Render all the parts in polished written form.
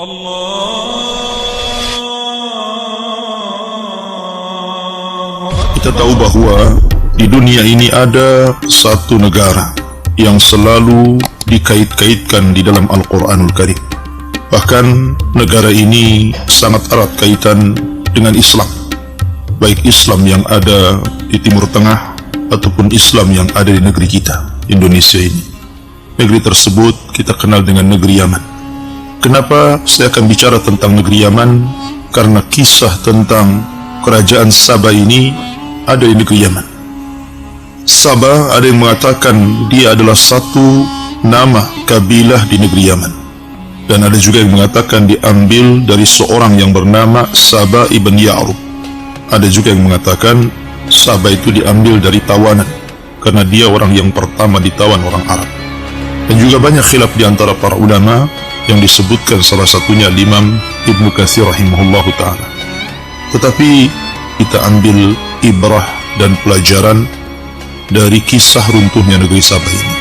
Kita tahu bahwa di dunia ini ada satu negara yang selalu dikait-kaitkan di dalam Al-Quranul Karim. Bahkan negara ini sangat erat kaitan dengan Islam, baik Islam yang ada di Timur Tengah ataupun Islam yang ada di negeri kita, Indonesia ini. Negeri tersebut kita kenal dengan negeri Yaman. Kenapa saya akan bicara tentang negeri Yaman? Karena kisah tentang kerajaan Sabah ini ada di negeri Yaman. Sabah ada yang mengatakan dia adalah satu nama kabilah di negeri Yaman, dan ada juga yang mengatakan diambil dari seorang yang bernama Sabah ibn Ya'rub. Ada juga yang mengatakan Sabah itu diambil dari tawanan, karena dia orang yang pertama ditawan orang Arab. Dan juga banyak khilaf di antara para ulama yang disebutkan salah satunya Imam Ibnu Katsir rahimahullahu ta'ala. Tetapi kita ambil ibrah dan pelajaran dari kisah runtuhnya negeri Sabah ini.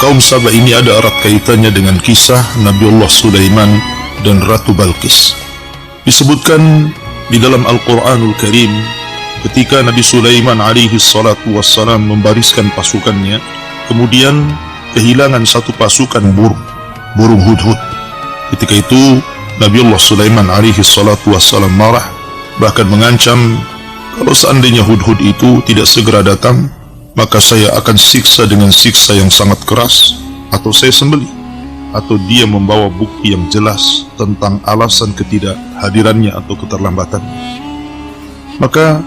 Kaum Sabah ini ada erat kaitannya dengan kisah Nabiullah Sulaiman dan Ratu Balqis. Disebutkan di dalam Al-Quranul Karim ketika Nabi Sulaiman alaihi salatu wassalam membariskan pasukannya, kemudian kehilangan satu pasukan burung hudhud. Ketika itu Nabiullah Sulaiman alaihi salatu wassalam marah, bahkan mengancam kalau seandainya hudhud itu tidak segera datang, maka saya akan siksa dengan siksa yang sangat keras, atau saya sembelih, atau dia membawa bukti yang jelas tentang alasan ketidakhadirannya atau keterlambatannya. Maka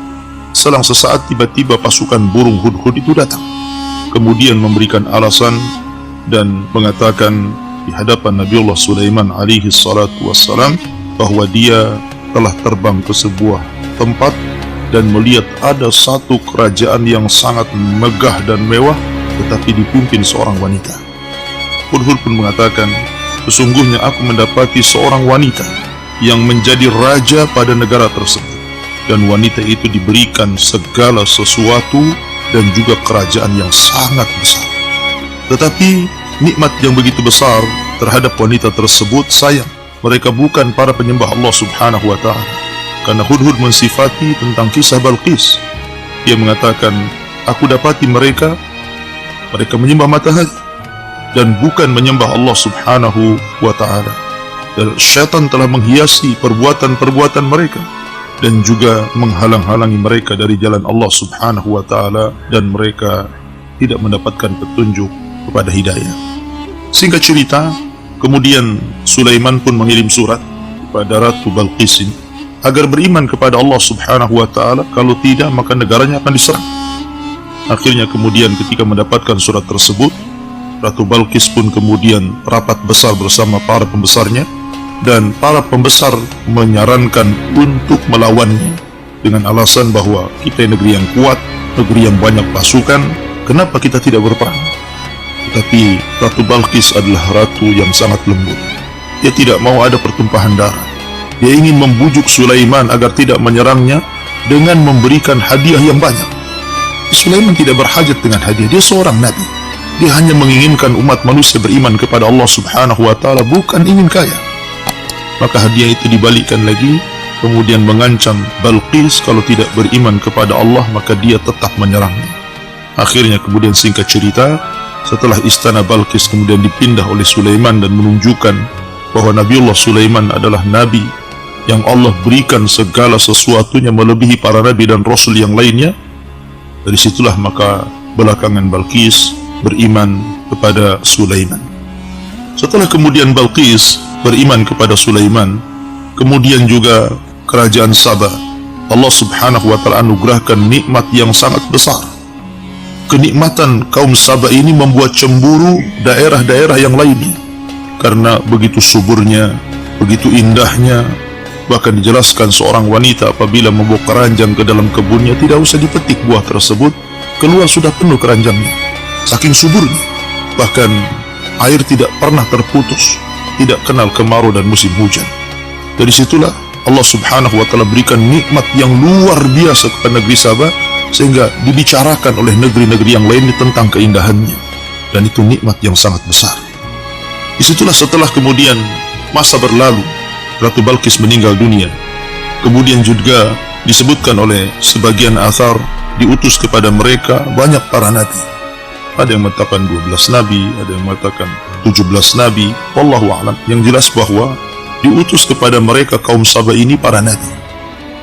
selang sesaat tiba-tiba pasukan burung hudhud itu datang, kemudian memberikan alasan dan mengatakan di hadapan Nabiullah Sulaiman alaihi salatu wassalam bahwa dia telah terbang ke sebuah tempat dan melihat ada satu kerajaan yang sangat megah dan mewah, tetapi dipimpin seorang wanita. Hudhud pun mengatakan, sesungguhnya aku mendapati seorang wanita yang menjadi raja pada negara tersebut, dan wanita itu diberikan segala sesuatu dan juga kerajaan yang sangat besar. Tetapi nikmat yang begitu besar terhadap wanita tersebut sayang mereka bukan para penyembah Allah subhanahu wa ta'ala. Karena Hudhud mensifati tentang kisah Balqis, dia mengatakan, aku dapati mereka menyembah matahari dan bukan menyembah Allah subhanahu wa ta'ala. Dan syaitan telah menghiasi perbuatan-perbuatan mereka dan juga menghalang-halangi mereka dari jalan Allah subhanahu wa ta'ala, dan mereka tidak mendapatkan petunjuk kepada hidayah. Singkat cerita, kemudian Sulaiman pun mengirim surat kepada Ratu Balqis ini agar beriman kepada Allah subhanahu wa ta'ala, kalau tidak maka negaranya akan diserang. Akhirnya kemudian ketika mendapatkan surat tersebut, Ratu Balqis pun kemudian rapat besar bersama para pembesarnya, dan para pembesar menyarankan untuk melawannya dengan alasan bahwa kita negeri yang kuat, negeri yang banyak pasukan, kenapa kita tidak berperang? Tetapi Ratu Balqis adalah ratu yang sangat lembut. Dia tidak mau ada pertumpahan darah. Dia ingin membujuk Sulaiman agar tidak menyerangnya dengan memberikan hadiah yang banyak. Sulaiman tidak berhajat dengan hadiah, dia seorang nabi. Dia hanya menginginkan umat manusia beriman kepada Allah subhanahu wa ta'ala, bukan ingin kaya. Maka hadiah itu dibalikkan lagi, kemudian mengancam Balqis kalau tidak beriman kepada Allah maka dia tetap menyerangnya. Akhirnya kemudian singkat cerita, setelah istana Balqis kemudian dipindah oleh Sulaiman dan menunjukkan bahwa Nabiullah Sulaiman adalah nabi yang Allah berikan segala sesuatunya melebihi para nabi dan rasul yang lainnya, dari situlah maka belakangan Balqis beriman kepada Sulaiman. Setelah kemudian Balqis beriman kepada Sulaiman, kemudian juga kerajaan Sabah, Allah subhanahu wa ta'ala anugerahkan nikmat yang sangat besar. Kenikmatan kaum Sabah ini membuat cemburu daerah-daerah yang lainnya, karena begitu suburnya, begitu indahnya. Bahkan dijelaskan seorang wanita apabila membawa keranjang ke dalam kebunnya, tidak usah dipetik buah tersebut, keluar sudah penuh keranjangnya, saking suburnya. Bahkan air tidak pernah terputus, tidak kenal kemarau dan musim hujan. Dari situlah Allah subhanahu wa ta'ala berikan nikmat yang luar biasa kepada negeri Sabah, sehingga dibicarakan oleh negeri-negeri yang lainnya tentang keindahannya, dan itu nikmat yang sangat besar. Disitulah setelah kemudian masa berlalu, Ratu Balqis meninggal dunia. Kemudian juga disebutkan oleh sebagian athar diutus kepada mereka banyak para nabi. Ada yang mengatakan 12 nabi, ada yang mengatakan 17 nabi, wallahu a'lam. Yang jelas bahwa diutus kepada mereka kaum Saba ini para nabi.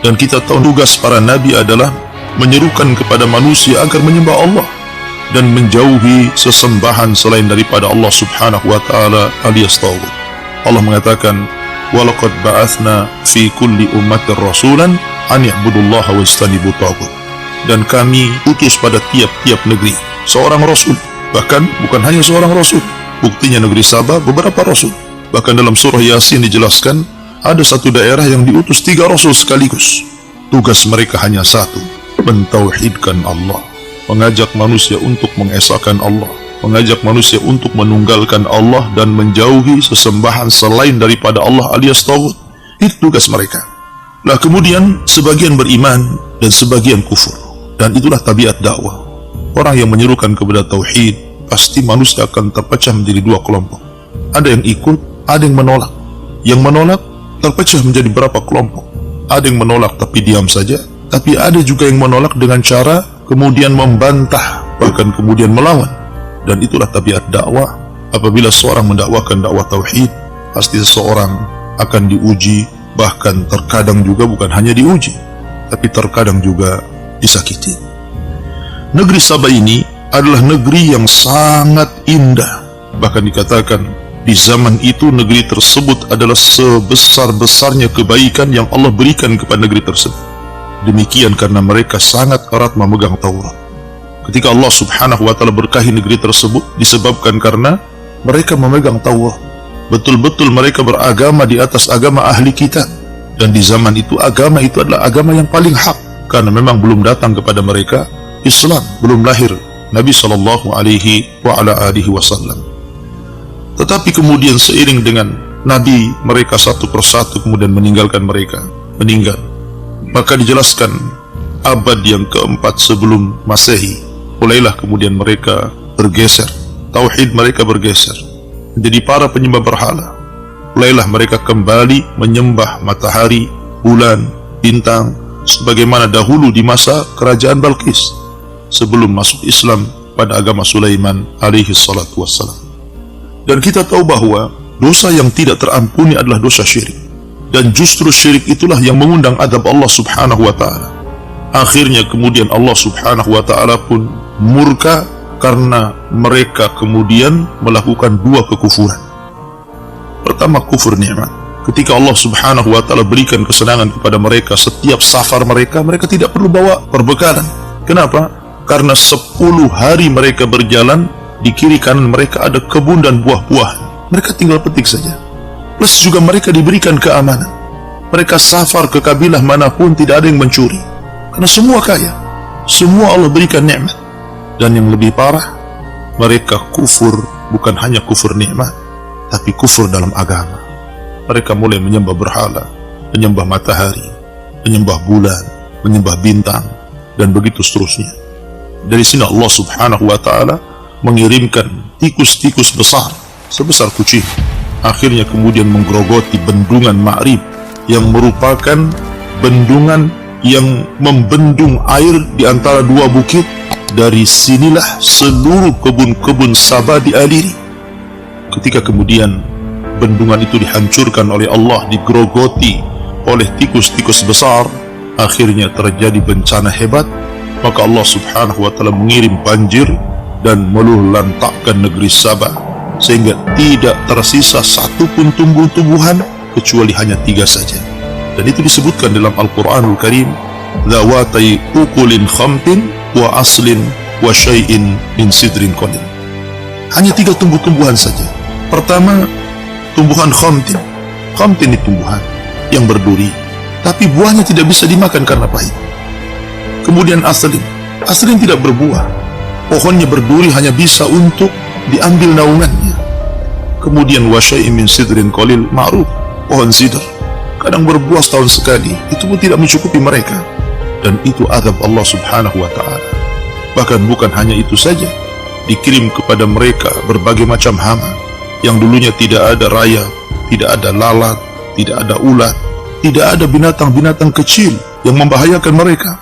Dan kita tahu tugas para nabi adalah menyerukan kepada manusia agar menyembah Allah dan menjauhi sesembahan selain daripada Allah subhanahu wa ta'ala alias taghut. Allah mengatakan, walaqad ba'athna fi kulli ummatin rasulan an ya'budullaha wajtanibu taghut. Dan kami utus pada tiap-tiap negeri seorang rasul, bahkan bukan hanya seorang rasul. Buktinya negeri Sabah beberapa rasul. Bahkan dalam surah Yasin dijelaskan ada satu daerah yang diutus 3 rasul sekaligus. Tugas mereka hanya satu, mentauhidkan Allah, mengajak manusia untuk mengesahkan Allah, mengajak manusia untuk menunggalkan Allah dan menjauhi sesembahan selain daripada Allah alias taghut. Itu tugas mereka. Nah, kemudian sebagian beriman dan sebagian kufur. Dan itulah tabiat dakwah. Orang yang menyerukan kepada tauhid, pasti manusia akan terpecah menjadi 2 kelompok. Ada yang ikut, ada yang menolak. Yang menolak terpecah menjadi berapa kelompok. Ada yang menolak tapi diam saja, tapi ada juga yang menolak dengan cara kemudian membantah, bahkan kemudian melawan. Dan itulah tabiat dakwah. Apabila seorang mendakwakan dakwah tauhid, pasti seseorang akan diuji, bahkan terkadang juga bukan hanya diuji, tapi terkadang juga disakiti. Negeri Sabah ini adalah negeri yang sangat indah. Bahkan dikatakan di zaman itu negeri tersebut adalah sebesar-besarnya kebaikan yang Allah berikan kepada negeri tersebut. Demikian karena mereka sangat erat memegang Taurat. Ketika Allah subhanahu wa ta'ala berkahi negeri tersebut, disebabkan karena mereka memegang Taurat. Betul-betul mereka beragama di atas agama ahli kitab. Dan di zaman itu agama itu adalah agama yang paling hak, karena memang belum datang kepada mereka Islam, belum lahir Nabi sallallahu alaihi wasallam. Tetapi kemudian seiring dengan Nabi mereka satu persatu kemudian meninggalkan mereka, meninggal. Maka dijelaskan abad yang keempat sebelum Masehi, mulailah kemudian mereka bergeser, tauhid mereka bergeser menjadi para penyembah berhala. Mulailah mereka kembali menyembah matahari, bulan, bintang, sebagaimana dahulu di masa kerajaan Balqis sebelum masuk Islam pada agama Sulaiman alaihi salatu wassalam. Dan kita tahu bahwa dosa yang tidak terampuni adalah dosa syirik, dan justru syirik itulah yang mengundang azab Allah subhanahu wa ta'ala. Akhirnya kemudian Allah subhanahu wa ta'ala pun murka karena mereka kemudian melakukan 2 kekufuran. Pertama, kufur nikmat. Ketika Allah subhanahu wa ta'ala berikan kesenangan kepada mereka, setiap safar mereka tidak perlu bawa perbekalan. Kenapa? Karena 10 hari mereka berjalan, di kiri kanan mereka ada kebun dan buah-buahan. Mereka tinggal petik saja. Plus juga mereka diberikan keamanan. Mereka safar ke kabilah manapun tidak ada yang mencuri, karena semua kaya. Semua Allah berikan nikmat. Dan yang lebih parah, mereka kufur, bukan hanya kufur nikmat, tapi kufur dalam agama. Mereka mulai menyembah berhala, menyembah matahari, menyembah bulan, menyembah bintang, dan begitu seterusnya. Dari sini Allah subhanahu wa ta'ala mengirimkan tikus-tikus besar sebesar kucing. Akhirnya kemudian menggerogoti bendungan Ma'rib, yang merupakan bendungan yang membendung air di antara 2 bukit. Dari sinilah seluruh kebun-kebun Sabah dialiri. Ketika kemudian bendungan itu dihancurkan oleh Allah, digerogoti oleh tikus-tikus besar, akhirnya terjadi bencana hebat. Maka Allah subhanahu wa ta'ala mengirim banjir dan meluluhlantakkan negeri Sabah, sehingga tidak tersisa satupun tumbuh-tumbuhan kecuali hanya 3 saja. Dan itu disebutkan dalam Al-Quranul Karim, dhawatai ukulin khamtin wa aslin wa syai'in min sidrin qalil. Hanya 3 tumbuh-tumbuhan saja. Pertama, tumbuhan khamtin. Khamtin itu tumbuhan yang berduri, tapi buahnya tidak bisa dimakan karena pahit. Kemudian aslin. Aslin tidak berbuah. Pohonnya berduri, hanya bisa untuk diambil naungannya. Kemudian wa syai'in min sidrin qalil, ma'ruf, pohon sidr. Kadang berbuah setahun sekali, itu pun tidak mencukupi mereka. Dan itu azab Allah subhanahu wa ta'ala. Bahkan bukan hanya itu saja, dikirim kepada mereka berbagai macam hama yang dulunya tidak ada raya, tidak ada lalat, tidak ada ulat, tidak ada binatang-binatang kecil yang membahayakan mereka.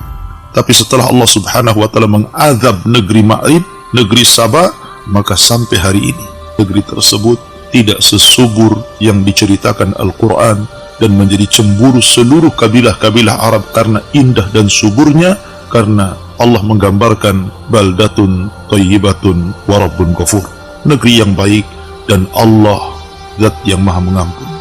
Tapi setelah Allah subhanahu wa ta'ala mengazab negeri Ma'rib, negeri Sabah, maka sampai hari ini negeri tersebut tidak sesubur yang diceritakan Al-Quran, dan menjadi cemburu seluruh kabilah-kabilah Arab karena indah dan suburnya, karena Allah menggambarkan baldatun thayyibatun wa rabbun ghafur, negeri yang baik dan Allah zat yang maha mengampun.